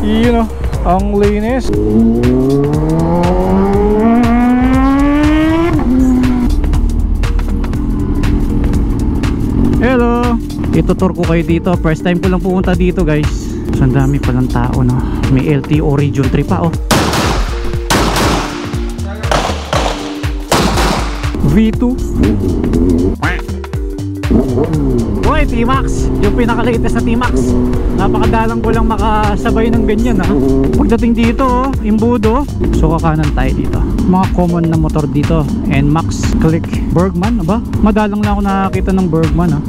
Yun o, ang linis. Hello! Itutur ko kayo dito. First time ko lang pumunta dito guys. So, ang dami palang tao no. May LTO Region 3 pa oh. V2. Uy, T-Max! Yung pinaka-latest na T-Max. Napakadalang ko lang makasabay ng ganyan ha. Pagdating dito oh, imbudo. So kakanan tayo dito. Mga common na motor dito. NMAX, Click, Bergman ba? Madalang lang ako nakakita ng Bergman ha.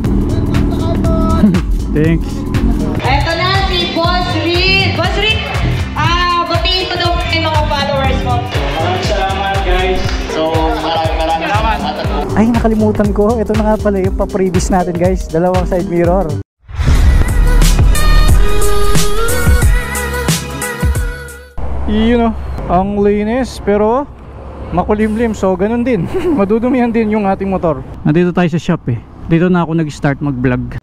Thanks. Eto na si Boss Reed. Boss Reed, batiin ko daw yung mga followers mo. Maraming salamat guys. So maraming salamat. Ay, nakalimutan ko. Ito na nga pala yung pa-previous natin guys. Dalawang side mirror. Yun o, ang linis pero makulimlim. So ganun din. Madudumihan din yung ating motor. Nandito tayo sa shop eh. Dito na ako nag-start mag-vlog.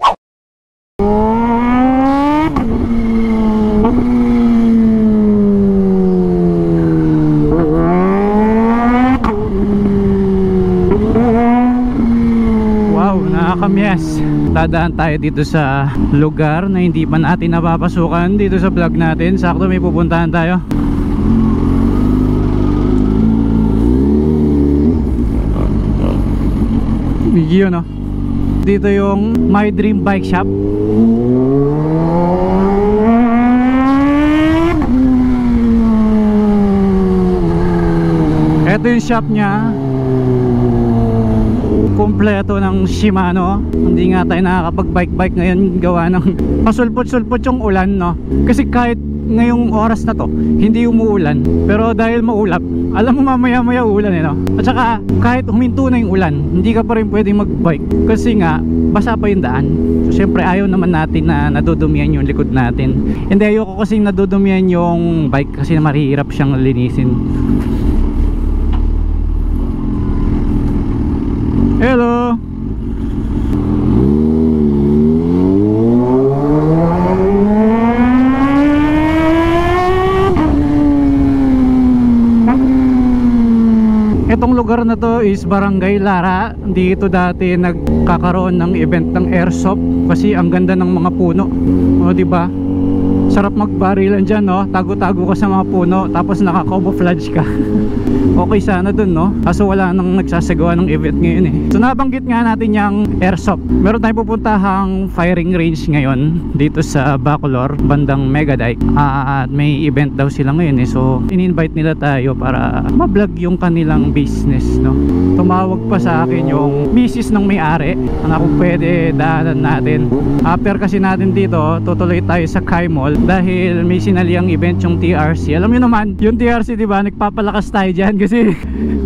Yes, dadaan tayo dito sa lugar na hindi pa natin napapasukan dito sa vlog natin. Sakto may pupuntahan tayo. Yun no. Dito yung My Dream Bike Shop. Ito yung shop niya. Kompleto ng Shimano. Hindi nga tayo nakakapag-bike ngayon gawa ng pasulpot-sulpot yung ulan no. Kasi kahit ngayong oras na to hindi umuulan, pero dahil maulap, alam mo mamaya-maya uulan eh no. At saka kahit huminto na yung ulan, hindi ka pa rin pwedeng mag-bike kasi nga basa pa yung daan. So syempre ayaw naman natin na nadudumihan yung likod natin. Hindi, ayoko kasi nadudumihan yung bike kasi mahirap siyang linisin. Hello. Itong lugar na to is Barangay Lara. Dito dati nagkakaroon ng event ng airsoft kasi ang ganda ng mga puno. O di ba? Sarap magbarilan dyan no. Tago-tago ka sa mga puno tapos naka-camouflage ka. Okay sana dun no. Kaso wala nang nagsasagawa ng event ngayon eh. So nabanggit nga natin yung airsoft. Meron tayong pupuntahang firing range ngayon dito sa Bacolor, bandang Megadike. At may event daw sila ngayon eh. So in-invite nila tayo para ma-vlog yung kanilang business no. Tumawag pa sa akin yung misis ng may-ari na kung pwede daanan natin. After kasi natin dito, tutuloy tayo sa Kai Mall dahil may sinaliang event yung TRC. Alam niyo naman, yung TRC diba, nagpapalakas tayo dyan kasi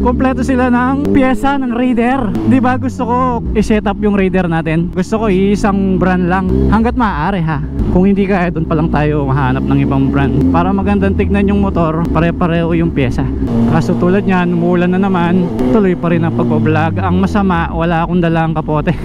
kompleto sila ng pyesa ng Raider. Diba gusto ko i-set up yung Raider natin. Gusto ko isang brand lang hanggat maaari ha. Kung hindi kaya doon pa lang tayo mahanap ng ibang brand para magandang tignan yung motor, pare-pareho yung pyesa. Kaso tulad nyan, umuulan na naman, tuloy pa rin ang pagbablog. Ang masama, wala akong dalang kapote.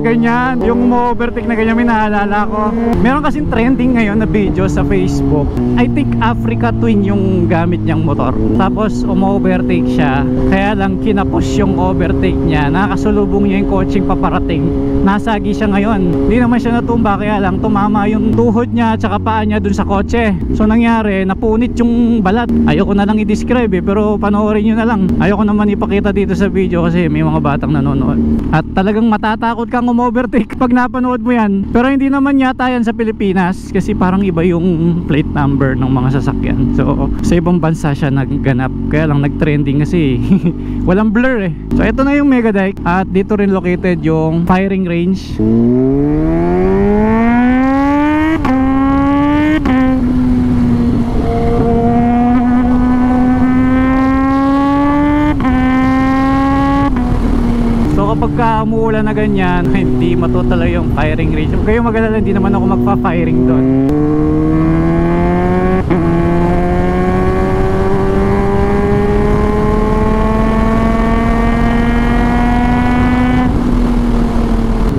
Ganyan, yung overtake na ganyan, may naalala ko. Meron kasing trending ngayon na video sa Facebook. I think Africa Twin yung gamit niyang motor. Tapos overtake siya. Kaya lang kinapush yung overtake niya. Nakasulubong niya yung coaching paparating. Nasagi siya ngayon. Hindi naman siya natumba, kaya lang tumama yung tuhod niya at saka paa niya dun sa kotse. So nangyari, napunit yung balat. Ayoko na lang i-describe eh, pero panoorin nyo na lang. Ayoko naman ipakita dito sa video kasi may mga batang nanonood. At talagang matatakot kang overtake pag napanood mo yan. Pero hindi naman yata yan sa Pilipinas kasi parang iba yung plate number ng mga sasakyan. So sa ibang bansa siya nagganap, kaya lang nagtrending kasi walang blur eh. So ito na yung Megadike at dito rin located yung firing range. Kapag umuulan na ganyan, hindi matutala yung firing range. Huwag kayong mag-alala, hindi naman ako magpa-firing doon.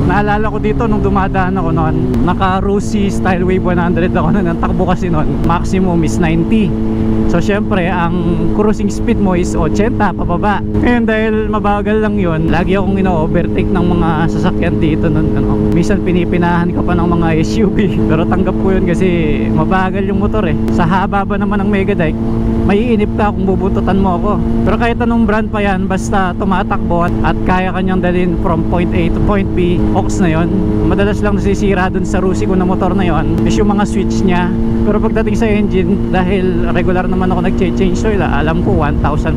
Naalala ko dito nung dumadaan ako noon, naka Rusi Style Wave 100 ako noon. Ang takbo kasi noon, maximum is 90. So syempre, ang cruising speed mo is 80 pababa. Ngayon dahil mabagal lang yun, lagi akong ino-overtake ng mga sasakyan dito noon. Minsan pinipinahan ka pa ng mga SUV. Pero tanggap ko yun kasi mabagal yung motor eh. Sa haba ba naman ng Megadike, maiinip ka kung bubututan mo ako. Pero kahit anong brand pa yan, basta tumatakbo at kaya kanyang dalhin from point A to point B, ox na yon. Madalas lang nasisira dun sa Rusi ko na motor na yon is yung mga switch niya. Pero pagdating sa engine, dahil regular naman ako nag-change oil, alam ko 1,500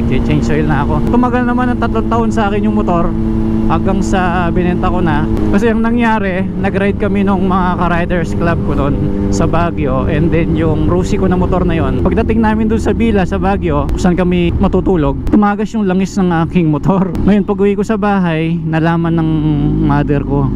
nag-change oil na ako. Tumagal naman ng 3 taon sa akin yung motor hanggang sa binenta ko na. Kasi ang nangyari, nag-ride kami nung mga ka-riders club ko noon sa Baguio, and then yung Rusi ko na motor na yon, pagdating namin dun sa Bila sa Baguio kung saan kami matutulog, tumagas yung langis ng aking motor. Ngayon pag uwi ko sa bahay, nalaman ng mother ko,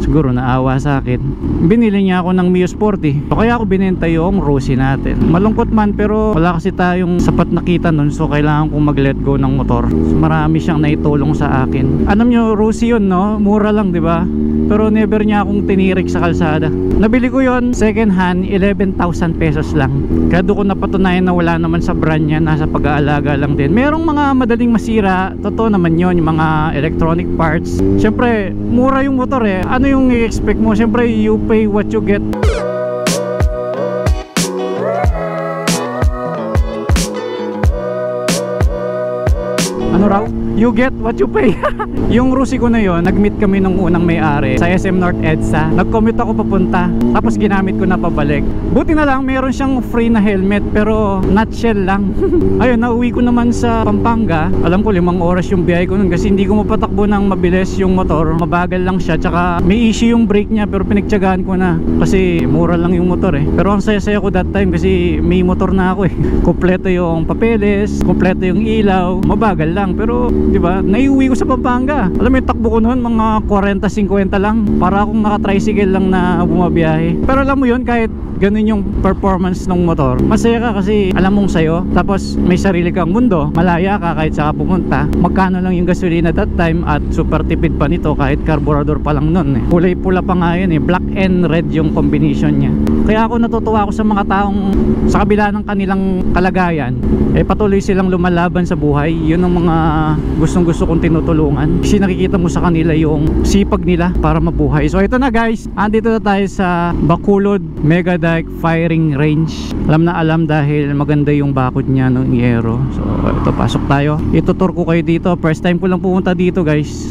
siguro naawa sa akin, binili niya ako ng Mio Sporty. So kaya ako binenta yung Rusi natin. Malungkot man, pero wala kasi tayong sapat na kita nun, so kailangan kong mag-let go ng motor. So marami siyang naitulong sa akin. Alam nyo, Rusi yun, no? Mura lang, di ba? Pero never niya akong tinirik sa kalsada. Nabili ko yon second hand, 11,000 pesos lang. Kaya doon ko napatunayan na wala naman sa brand niya, nasa pag-aalaga lang din. Merong mga madaling masira, totoo naman yon, yung mga electronic parts. Siyempre, mura yung motor eh. Ano yung i-expect mo? Siyempre, you pay what you get. Ano raw? You get what you pay. Yung Rusi ko na yon, nag-meet kami nung unang may-ari sa SM North EDSA. Nag-commute ako papunta, tapos ginamit ko na pabalik. Buti na lang meron siyang free na helmet, pero nutshell lang. Ayun, nauwi ko naman sa Pampanga. Alam ko 5 oras yung biyahe ko nun kasi hindi ko mapatakbo ng mabilis yung motor. Mabagal lang siya, tsaka may issue yung brake niya, pero pinagtiyagaan ko na kasi mura lang yung motor eh. Pero ang saya-saya ko that time kasi may motor na ako eh. Kompleto yung papeles, kompleto yung ilaw. Mabagal lang, pero di ba, naiuwi ko sa Pampanga. Alam mo yung takbo ko noon, mga 40-50 lang, para akong naka-tricycle lang na bumabiyahe. Pero alam mo yun, kahit ganun yung performance ng motor, masaya ka kasi alam mong sayo, tapos may sarili kang mundo, malaya ka kahit saka pumunta. Magkano lang yung gasolina that time, at super tipid pa nito kahit carburetor pa lang nun eh. Kulay pula pa nga yun eh, black and red yung combination niya. Kaya ako natutuwa ako sa mga taong sa kabila ng kanilang kalagayan, eh patuloy silang lumalaban sa buhay. Yun ang mga gustong gusto kong tinutulungan, kasi nakikita mo sa kanila yung sipag nila para mabuhay. So ito na guys, andito na tayo sa Bacolod Megadike Firing Range. Alam na alam dahil maganda yung bakod niya ng Yero. So ito, pasok tayo. Itutur ko kayo dito. First time ko lang pumunta dito guys.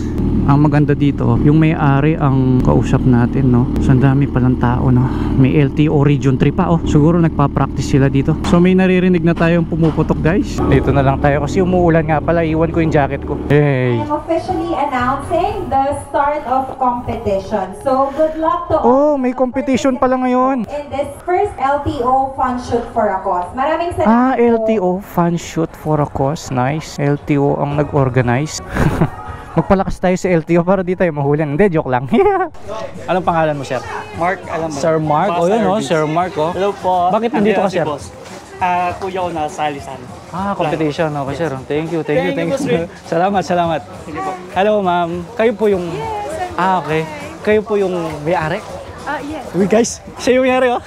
Ang maganda dito, yung may-ari ang kausap natin, no? So ang dami palang tao, no? May LTO Region 3 pa, oh. Siguro nagpa-practice sila dito. So may naririnig na tayong pumuputok guys. Dito na lang tayo kasi umuulan nga pala. Iwan ko yung jacket ko. Hey! I'm officially announcing the start of competition. So good luck to Oh, all may competition pala ngayon. in this first LTO Fun Shoot for a Cause. Maraming Ah, salamat LTO Fun Shoot for a Cause. Nice. LTO ang nag-organize. Magpalakas tayo sa LTO para di tayo mahulan. Hindi, joke lang. Anong pangalan mo, sir? Mark, alam mo. Sir Mark? O yun, oh, Sir Mark, oh. Hello po. Bakit nandito ka, sir? Kuya ko na salisan. Ah, competition. Okay, sir. Thank you, thank you, thank Thank you. you, Salamat, salamat. Sige po. Hello, ma'am. Kayo po yung... Ah, okay. Kayo po yung may-ari? yes. Uy, guys. Siya yung may-ari, oh.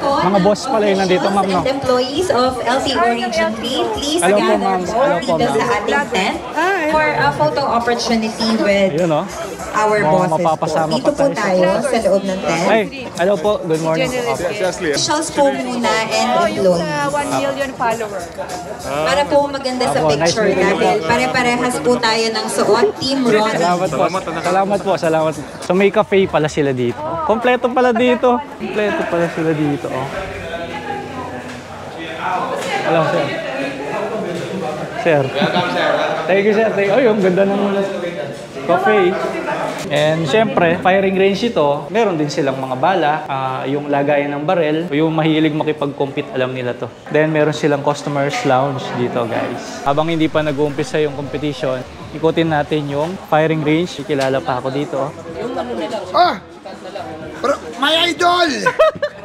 Mga boss pala yung nandito, ma'am, no? And employees of LTO Region 3, please Hello po, gather ma'am. po Hello po, dito ma'am. sa ating tent for a photo opportunity with Ayun, oh. our Mga bosses po. mapapasama Dito pa po tayo tayo sa loob ng tent. Hey, hello po. Good morning. Officials po muna and employees. 1 million followers. Para po maganda sa Apo, nice picture meeting you po. dahil pare-parehas po tayo ng suot. Team Ronnie. Salamat po. Salamat po. Salamat. So may cafe pala sila dito. Kompleto pala dito. Kompleto pala sila dito. Oh. Hello, sir. Sir. Welcome, sir. Thank you, sir. Oh, yung ganda ng cafe. And syempre, firing range ito, meron din silang mga bala, yung lagayan ng barel, yung mahilig makipag-compete, alam nila to. Then meron silang customers lounge dito guys. Habang hindi pa nag-uumpisa yung competition, ikutin natin yung firing range. Kilala pa ako dito. Ah! Pero, my idol!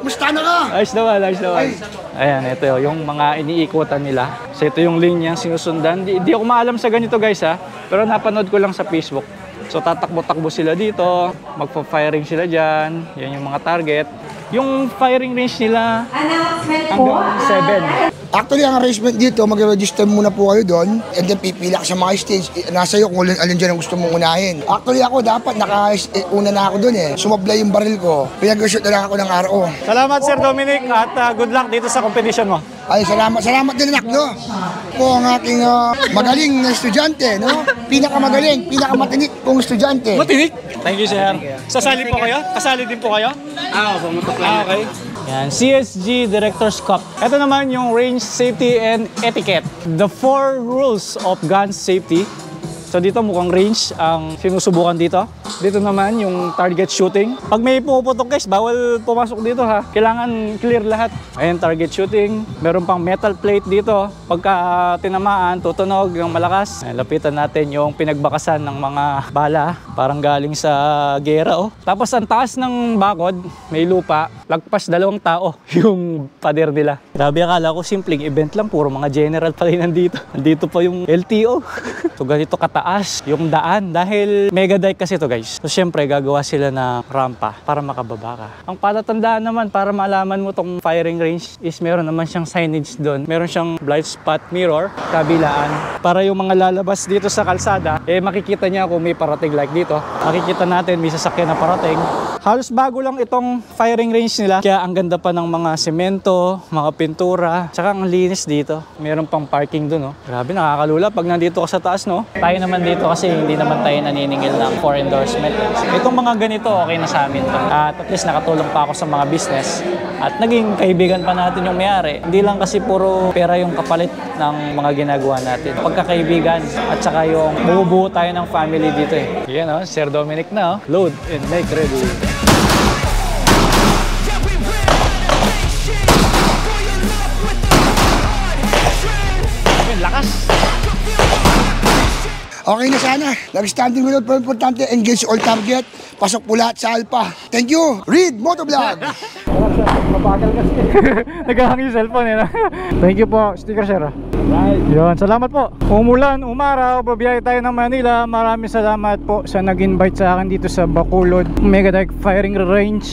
Musta na ka? Ayos naman, ayos naman. Ayan, ito yung mga iniikutan nila. So ito yung linyang sinusundan. Di ako maalam sa ganito guys ha, pero napanood ko lang sa Facebook. So tatakbo-takbo sila dito, magpa-firing sila dyan. Yan yung mga target. Yung firing range nila hanggang 7. Actually, ang arrangement dito, mag-register muna po kayo doon and then pipila ka sa mga stage. Nasa iyo kung alin dyan ang gusto mong unahin. Actually, ako dapat naka-una na ako doon eh. Sumablay yung baril ko. Pinag-shoot na lang ako ng RO. Salamat Sir Dominic at good luck dito sa competition mo. Ay, salamat din anak, no? Po ang aking magaling na estudyante, no? Pinakamagaling, pinakamatinik kong estudyante. Matinik! Thank you, sir. Sasali po kayo? Kasali din po kayo? Pumutok lang. Okay. Yan, CSG Director's Cup. Ito naman yung range safety and etiquette. The 4 rules of gun safety. So dito mukhang range ang sinusubukan dito. Dito naman yung target shooting. Pag may pumuputok guys, bawal pumasok dito ha. Kailangan clear lahat. Ayan, target shooting. Meron pang metal plate dito. Pagka tinamaan, tutunog ng malakas. Ayan, lapitan natin yung pinagbakasan ng mga bala. Parang galing sa gera oh. Tapos ang taas ng bakod, may lupa. Lagpas 2 tao yung pader nila. Grabe, akala ko simpleng event lang. Puro mga general pala yung nandito. Nandito pa yung LTO. So ganito kataas yung daan. Dahil mega dike kasi to guys. So syempre gagawa sila na rampa para makababa ka. Ang palatandaan naman para malaman mo tong firing range is meron naman siyang signage doon. Meron siyang blind spot mirror kabilaan. Para yung mga lalabas dito sa kalsada, makikita niya kung may parating like dito. Makikita natin may sasakyan na parating. Halos bago lang itong firing range nila. Kaya ang ganda pa ng mga semento, mga pintura. Tsaka ang linis dito. Meron pang parking doon. Oh. Grabe, nakakalula pag nandito ka sa taas. No? Tayo naman dito kasi hindi naman tayo naniningil ng for endorsement. Itong mga ganito okay na sa amin. At least nakatulong pa ako sa mga business. At naging kaibigan pa natin yung may-ari. Hindi lang kasi puro pera yung kapalit ng mga ginagawa natin. Pagkakaibigan at saka yung bubuo tayo ng family dito eh. Yan o, Sir Dominic na oh. Load and make ready. Lakas! Okay na sana. Nag-standing without pero importante, engage all target. Pasok po lahat sa Alpha. Thank you, Reed Motovlog! Mabagal kasi. Naghahang yung cellphone eh. Thank you po, sticker sir. Right. Yun, salamat po. Umulan, umaraw, babiyahe tayo ng Manila. Maraming salamat po sa nag-invite sa akin dito sa Bacolod Mega Dike Firing Range.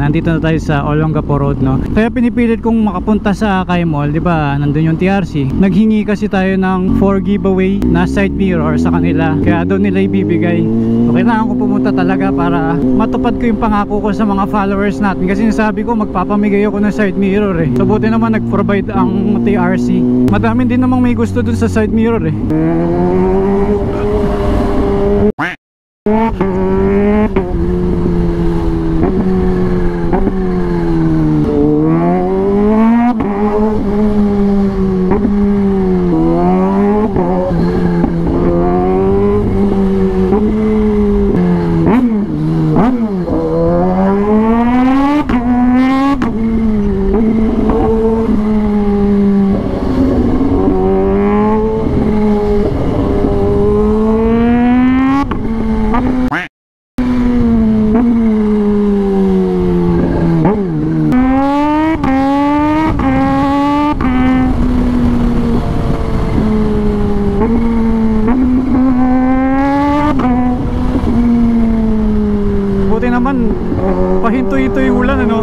Nandito na tayo sa Olongapo Road, no? Kaya pinipilit kong makapunta sa Akay Mall, di ba? Nandun yung TRC. Naghingi kasi tayo ng 4 giveaway na side mirror sa kanila. Kaya doon nila ibibigay. So, kailangan ko pumunta talaga para matupad ko yung pangako ko sa mga followers natin. Kasi nasabi ko magpapamigay ako ng side mirror eh. So buti naman nag-provide ang TRC. Madami din namang may gusto dun sa side mirror eh. Buti naman pahinto-hinto yung ulan ano.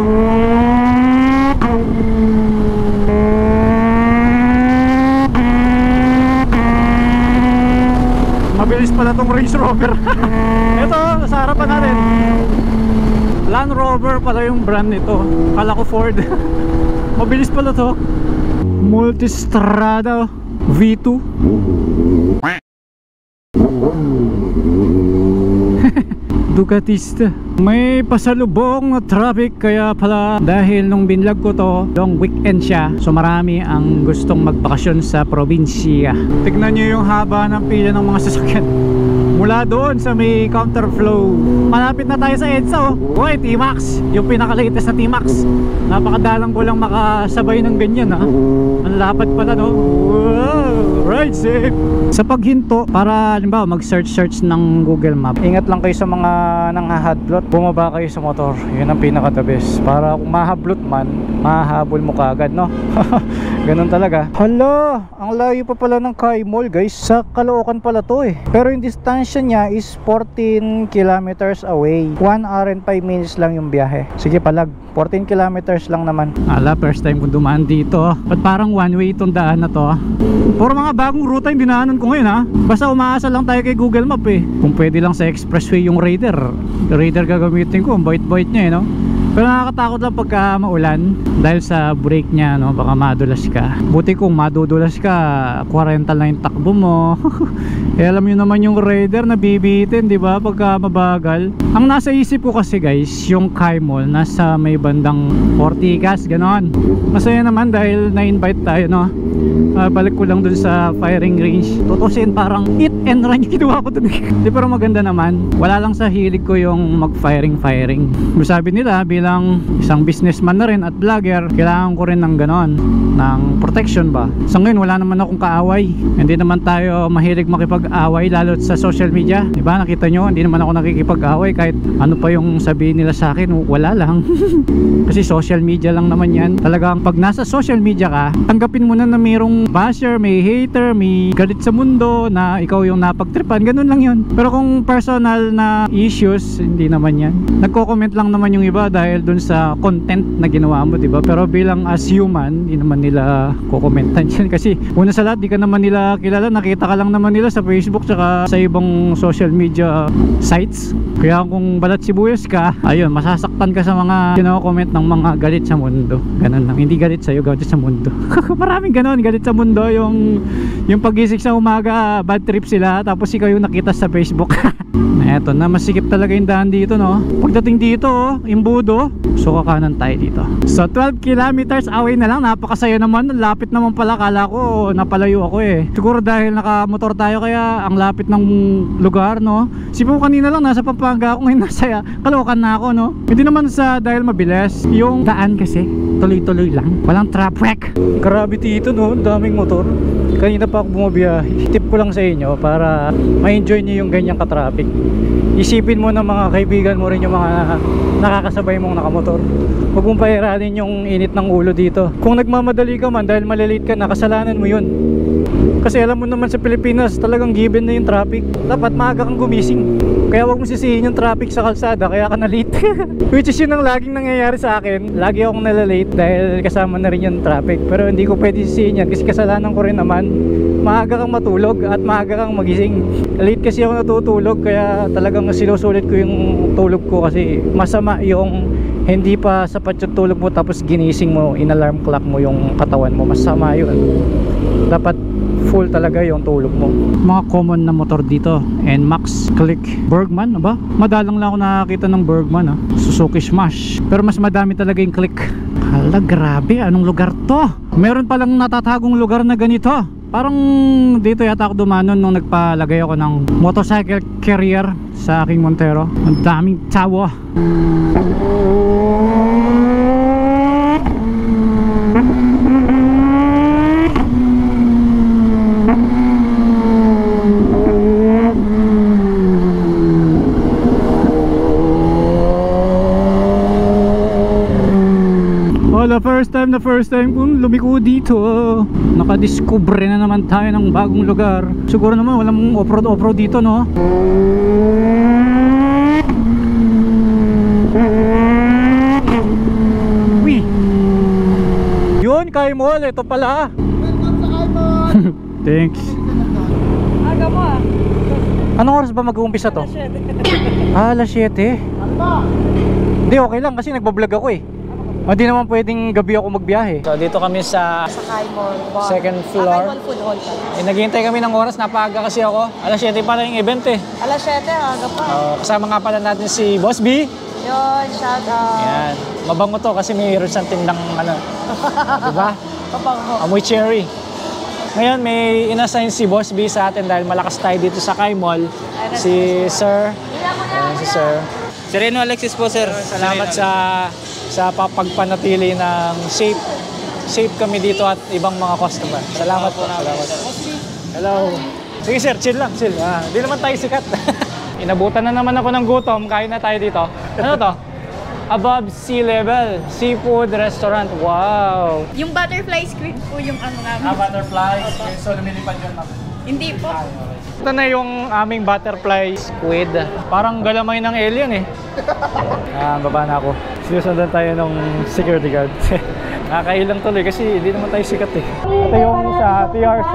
Mabilis pala tong Range Rover. Ito sa harapan natin, Land Rover pala yung brand nito. Kala ko Ford. Mabilis pala to. Multistrada V2. Ducatista. May pasalubong na traffic kaya pala dahil nung binlog ko to, long weekend siya. So marami ang gustong magbakasyon sa probinsya. Tignan nyo yung haba ng pila ng mga sasakyan. Mula doon sa may counterflow. Malapit na tayo sa EDSA oh. Uy, T-Max. Yung pinaka-latest na T-Max. Napakadalang ko lang makasabay ng ganyan ha. Ang lapad pala no. Wow, ride safe. Sa paghinto, para halimbawa mag-search ng Google Map, ingat lang kayo sa mga nanghahablot. Bumaba kayo sa motor. Yun ang pinaka-the best. Para kung mahablot man, mahabol mo kaagad no. Ganun talaga. Hala, ang layo pa pala ng Kai Mall guys. Sa Caloocan pala to eh. Pero yung distansya niya is 14 kilometers away. 1 hour and 5 minutes lang yung biyahe. Sige palag, 14 kilometers lang naman. Ala, first time ko dumaan dito. Ba't parang one way itong daan na to? Puro mga bagong ruta yung dinaanan ko ngayon ha. Basta umaasa lang tayo kay Google Map eh. Kung pwede lang sa expressway yung Raider. Raider gagamitin ko, ang bait-bait niya eh no. Pero nakakatakot lang pagka maulan dahil sa brake niya no, baka madulas ka. Buti kung madudulas ka, 40 lang yung takbo mo. Eh alam niyo naman yung Raider na bibitin, di ba? Pagka mabagal. Ang nasa isip ko kasi guys, yung Kai Mall nasa may bandang Ortigas, ganon. Masaya naman dahil na-invite tayo no. Balik ko lang dun sa firing range. Tutusin parang hit and run yung ginawa ko dun. Di, pero maganda naman. Wala lang sa hilig ko yung mag-firing. Sabi nila bilang isang businessman na rin at vlogger, kailangan ko rin ng ganon, ng protection ba. So ngayon wala naman akong kaaway. Hindi naman tayo mahilig makipag-away lalo sa social media. Diba nakita nyo, hindi naman ako nakikipag-away kahit ano pa yung sabihin nila sa akin, wala lang. Kasi social media lang naman yan. Talagang pag nasa social media ka, tanggapin mo na mayroong basher, may hater, may galit sa mundo na ikaw yung napagtripan, ganun lang yun. Pero kung personal na issues, hindi naman yan. Nagko-comment lang naman yung iba dahil dun sa content na ginawa mo, diba? Pero bilang as human, hindi naman nila kukomentan yan kasi una sa lahat, di ka naman nila kilala, nakita ka lang naman nila sa Facebook tsaka sa ibang social media sites. Kaya kung balat sibuyas ka, ayun, masasaktan ka sa mga kino-comment ng mga galit sa mundo. Ganun lang, hindi galit sa'yo, galit sa mundo. Maraming ganun, galit sa mundo, yung pagising sa umaga, bad trip sila, tapos ikaw yung nakita sa Facebook. Eto na, masikip talaga yung daan dito no. Pagdating dito oh, Imbudo, so kakanan tayo dito. So 12 kilometers away na lang, napakasaya naman. Lapit naman pala, kala ko napalayo ako eh. Siguro dahil nakamotor tayo kaya ang lapit ng lugar no. Sipo kanina lang nasa Pampanga ako, ngayon nasa Caloocan na ako no. Hindi naman sa dahil mabilis, yung daan kasi tuloy-tuloy lang, walang traffic. Grabe dito no, daming motor. Kanina pa ako bumabiyahe. Tip ko lang sa inyo para ma-enjoy niyo yung ganyang ka-traffic. Isipin mo na mga kaibigan mo rin yung mga nakakasabay mong nakamotor. Huwag mong pairanin yung init ng ulo dito. Kung nagmamadali ka man dahil malilate ka na, kasalanan mo yun. Kasi alam mo naman sa Pilipinas talagang given na yung traffic. Dapat maaga kang gumising. Kaya wag mo sisihin yung traffic sa kalsada kaya ka na late. Which is yun ang laging nangyayari sa akin. Lagi akong nalalate dahil kasama na rin yung traffic. Pero hindi ko pwede sisihin yan kasi kasalanan ko rin naman. Maaga kang matulog at maaga kang magising. Late kasi ako natutulog kaya talagang sinusulit ko yung tulog ko kasi masama yung hindi pa sapat yung tulog mo tapos ginising mo, in-alarm clock mo yung katawan mo. Masama yun. Dapat full talaga yung tulog mo. Mga common na motor dito, NMAX, Click, Bergman, ba? Madalang lang ako nakakita ng Bergman Suzuki Smash. Pero mas madami talaga yung Click. Hala, grabe, anong lugar to? Meron palang natatagong lugar na ganito. Parang dito yata ako dumanon nung nagpalagay ako ng motorcycle carrier sa aking Montero. Ang daming tao. Na first time kung lumiko dito. Nakadiskubre na naman tayo ng bagong lugar. Siguro naman walang off-road dito no. Uy, yun, Kai Mall, ito pala. Thanks. Aga mo Anong oras ba mag-uumpisa to? Alas 7. Hindi, okay lang kasi nagbablog ako eh. Hindi naman pwedeng gabi ako magbiyahe. So dito kami sa Kai Mall bar. Second floor. Kai Mall food hall pa. Naghihintay kami ng oras, napaaga kasi ako. Alas 7 pala yung event eh. Alas 7, aga pa. Kasama nga pala natin si Boss B. Yun, shout out. Yan. Mabango to kasi mayroon siyang tindang ano. Diba? Pabango. Amoy cherry. Ngayon may inassign si Boss B sa atin dahil malakas tayo dito sa Kai Mall. Si Sir. Si Sir. Sereno Alexis po, sir. Salamat sa pagpanatili ng safe kami dito at ibang mga customer. Salamat po. Salamat. Hello. Sige sir, chill lang, chill. Hindi naman tayo sikat. Inabutan na naman ako ng gutom. Kain na tayo dito. Ano to? Above Sea Level Seafood Restaurant. Wow. Yung butterfly squid po yung ano namin. Butterflies. So lumilipad yun. Hindi po. Ito na yung aming butterfly squid. Parang galamay ng alien eh. Baba na ako. Sinusundan tayo ng security guard. Nakakailang tuloy kasi hindi naman tayo sikat eh. Ito yung sa TRC.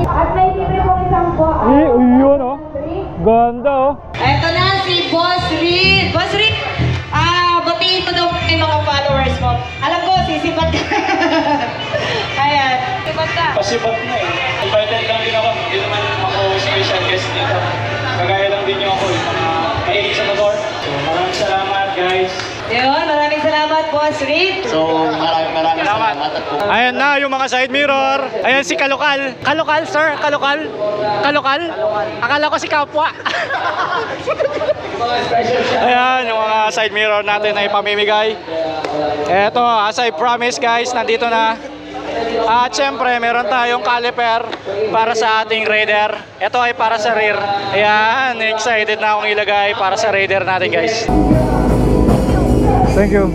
At may libre po isang po. Yun oh. Ganda oh. Eto na si Boss Reed. Boss Reed, batiin mo daw yung mga followers mo. Alam ko, sisipat ka. Ayan, sipat ka. Pasibat na eh. Invited lang din ako. Hindi naman ako special guest dito. Kagaya lang din yung ako, yung mga mahilig sa motor. So maraming salamat guys. Yun, maraming salamat, Boss Reed. So maraming salamat. Ayan na yung mga side mirror. Ayan si Kalokal. Kalokal sir? Kalokal? Kalokal? Akala ko si Kapwa. Ayan yung mga side mirror natin na ipamimigay. Eto, as I promise guys, nandito na. At syempre meron tayong caliper para sa ating Raider. Ito ay para sa rear. Ayan, excited na akong ilagay para sa Raider natin guys. Thank you.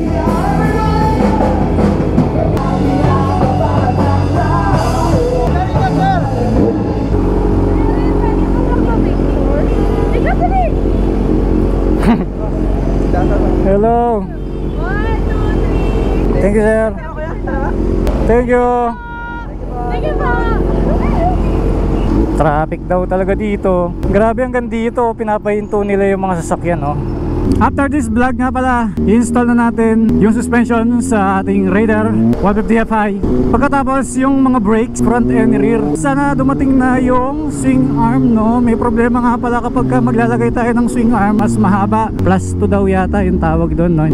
Hello. 1, 2, 3. Thank you, sir. Thank you. Thank you po. Traffic daw talaga dito. Grabe hanggang dito, pinapahinto nila yung mga sasakyan, oh. After this vlog nga pala, i-install na natin yung suspension sa ating Raider 150 Fi. Pagkatapos yung mga brakes, front and rear. Sana dumating na yung swing arm, no? May problema nga pala kapag maglalagay tayo ng swing arm, mas mahaba. Plus 2 daw yata yung tawag doon, no?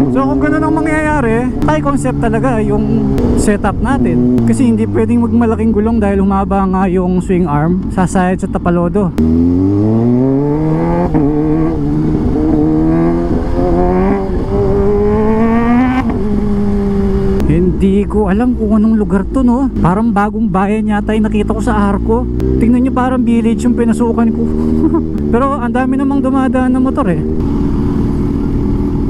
So kung ganun ang mangyayari, Thai concept talaga yung setup natin. Kasi hindi pwedeng magmalaking gulong dahil humaba nga yung swing arm, sasayad sa tapalodo. Hindi ko alam kung anong lugar to, no? Parang bagong bayan yata yung nakita ko sa Arco. Tingnan nyo, parang village yung pinasukan ko. Pero ang dami namang dumadaan na motor eh.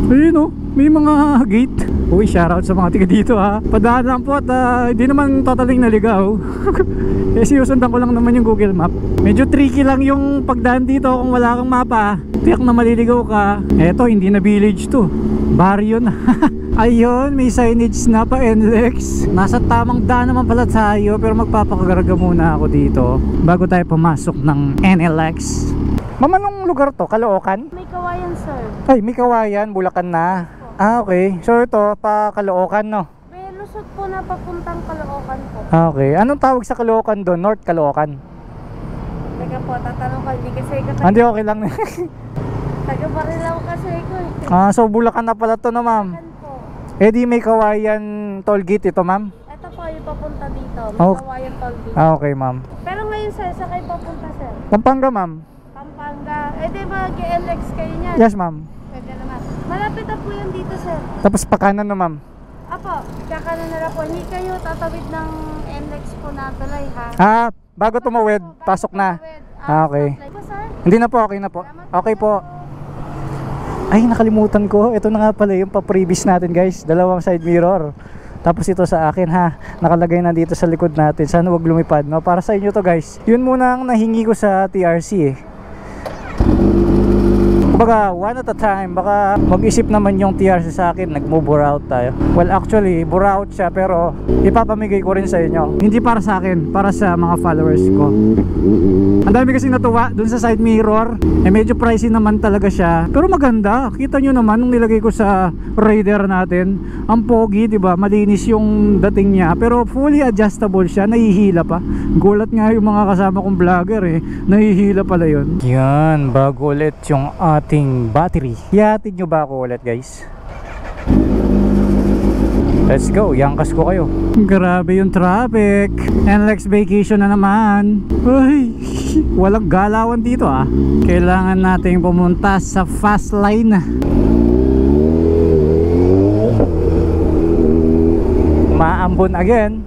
Ayun oh, may mga gate. Uy, shoutout sa mga tiga dito ha. Padaan lang po at hindi naman totaling naligaw. Eh sinusundan ko lang naman yung Google Map. Medyo tricky lang yung pagdaan dito kung wala kang mapa. Tiyak na maliligaw ka. Eto, hindi na village to, barrio na. Ayun, may signage na pa, NLEX. Nasa tamang daan naman pala tayo, pero magpapakagarga muna ako dito bago tayo pumasok ng NLEX. Mama, anong lugar to? Caloocan? May kawayan, sir. Ay, may Kawayan, Bulacan na. Ah, okay. So ito, pa Caloocan, no? May lusot po na papuntang Caloocan po. Ah, okay. Anong tawag sa Caloocan doon? North Caloocan? Teka po, tatanong ko, hindi kasi ko Hindi, okay lang. taga-Barilaw kasi ko eh. Ah, so Bulacan na pala to, no, ma'am? Yan po. Eh di may Kawayan toll gate ito, ma'am? Ito po yung papunta dito. May Oh. kawayan tollgate. Ah, okay, ma'am. Pero ngayon, sir, sa kayo papunta, sir? Pampanga, ma'am? Pampanga. Eh di mag-LX kayo niyan. Yes, ma'am. Pwede naman. Malapit na po yun dito, sir. Tapos pakanan na, ma'am? Apo, kakanan na lang po. Hindi kayo tatawid ng NLEX po na tulay, ha? Ah, bago tumawid, pasok na. Ah, okay. Po, sir? Hindi na po, okay na po. Okay po. Ay, nakalimutan ko. Ito na nga pala yung pa-previous natin, guys. Dalawang side mirror. Tapos ito sa akin, ha. Nakalagay na dito sa likod natin. Sana wag lumipad, no? Para sa inyo to, guys. Yun muna ang nahingi ko sa TRC, eh. Kumbaga, one at a time. Baka mag-isip naman yung TRC sa akin, nag-move out tayo. Well, actually, bura out siya, pero ipapamigay ko rin sa inyo. Hindi para sa akin, para sa mga followers ko. Ang dami kasi natuwa dun sa side mirror. Eh, medyo pricey naman talaga siya, pero maganda. Kita nyo naman nung nilagay ko sa Raider natin. Ang pogi, diba? Malinis yung dating niya, pero fully adjustable siya. Nahihila pa. Gulat nga yung mga kasama kong vlogger, eh. Nahihila pala yun. Yan, bago ulit yung ating ating battery. Ihatid nyo ba ako ulit guys? Let's go, yangkas ko kayo. Grabe yung traffic. NLEX vacation na naman. Uy, walang galawan dito ah. Kailangan nating pumunta sa fast lane. Maambon again.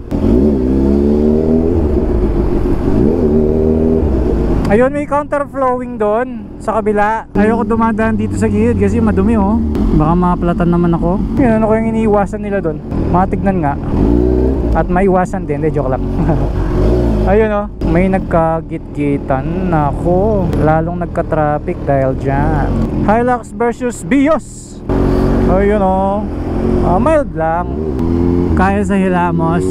Ayun, may counter flowing doon sa kabila. Ayoko dumadaan dito sa gilid kasi madumi oh. Baka maplatan naman ako. Yun, ano ko yung iniiwasan nila doon? Matignan nga. At maiwasan din, joke lang. Ayun oh, may nagkagit-gitan. Nako, lalong nagka-traffic dahil dyan. Hilux versus Vios. Ayun oh, mild lang. Kaya sa hilamos.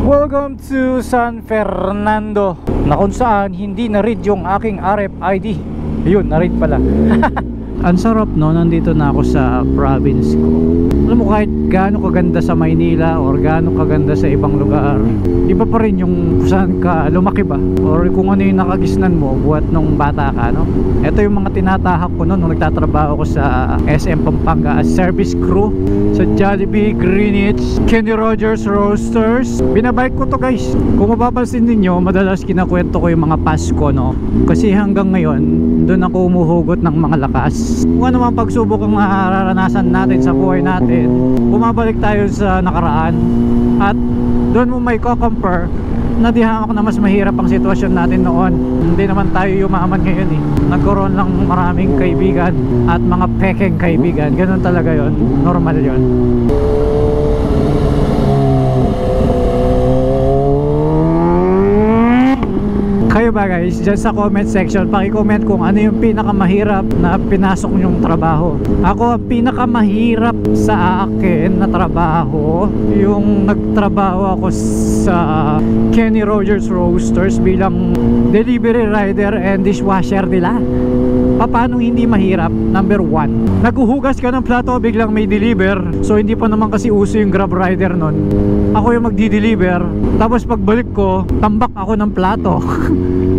Welcome to San Fernando, na kung saan hindi na-read yung aking RFID. Ayun, na-read pala. Ang sarap no, nandito na ako sa province ko. Alam mo, kahit gaano kaganda sa Maynila or gaano kaganda sa ibang lugar, iba pa rin yung saan ka lumaki ba, or kung ano yung nakagisnan mo buhat nung bata ka, no? Ito yung mga tinatahak ko noon nung nagtatrabaho ko sa SM Pampanga as service crew sa Jollibee, Greenwich, Kenny Rogers Roasters. Binabike ko to guys. Kung mapapansin ninyo, madalas kinakwento ko yung mga Pasko, no? Kasi hanggang ngayon, doon ako umuhugot ng mga lakas. Kung ano mga pagsubok ang mararanasan natin sa buhay natin, bumabalik tayo sa nakaraan at doon mo may ko-compare na dihan ako na mas mahirap ang sitwasyon natin noon. Hindi naman tayo yumaman ngayon eh. Nagkaroon lang maraming kaibigan at mga pekeng kaibigan. Ganun talaga yon, normal yon. Kayo ba guys, dyan sa comment section, paki-comment kung ano yung pinakamahirap na pinasok nyong trabaho. Ako, ang pinakamahirap sa akin na trabaho, yung nagtrabaho ako sa Kenny Rogers Roasters bilang delivery rider and dishwasher nila. Paano hindi mahirap? Number 1, naghuhugas ka ng plato, biglang may deliver. So hindi pa naman kasi uso yung Grab rider nun. Ako yung magdi-deliver, tapos pagbalik ko, tambak ako ng plato.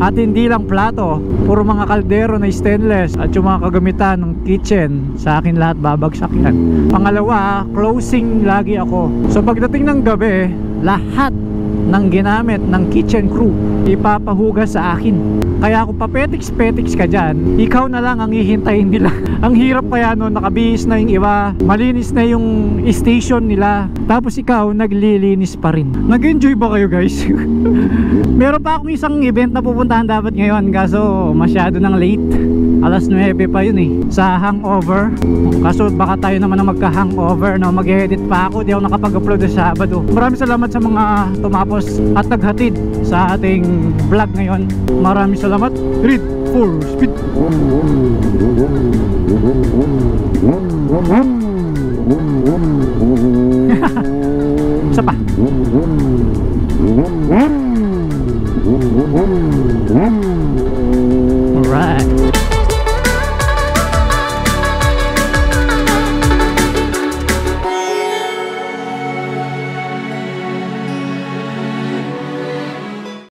At hindi lang plato, puro mga kaldero na stainless at yung mga kagamitan ng kitchen, sa akin lahat babagsak yan. Pangalawa, closing lagi ako. So pagdating ng gabi, lahat ng ginamit ng kitchen crew ipapahugas sa akin. Kaya kung papetiks-petiks ka dyan, ikaw na lang ang hihintayin nila. Ang hirap kaya nun, nakabihis na yung iba, malinis na yung station nila, tapos ikaw naglilinis pa rin. Nag-enjoy ba kayo guys? Meron pa akong isang event na pupuntahan dapat ngayon, kaso masyado nang late. Alas 9 pa yun eh, sa hangover. Kaso baka tayo naman na magka-hangover, no? Mag-edit pa ako, di ako nakapag-upload sa Sabado. Maraming salamat sa mga tumapos at naghatid sa ating vlog ngayon. Maraming salamat. Read for speed. Isa pa. Alright.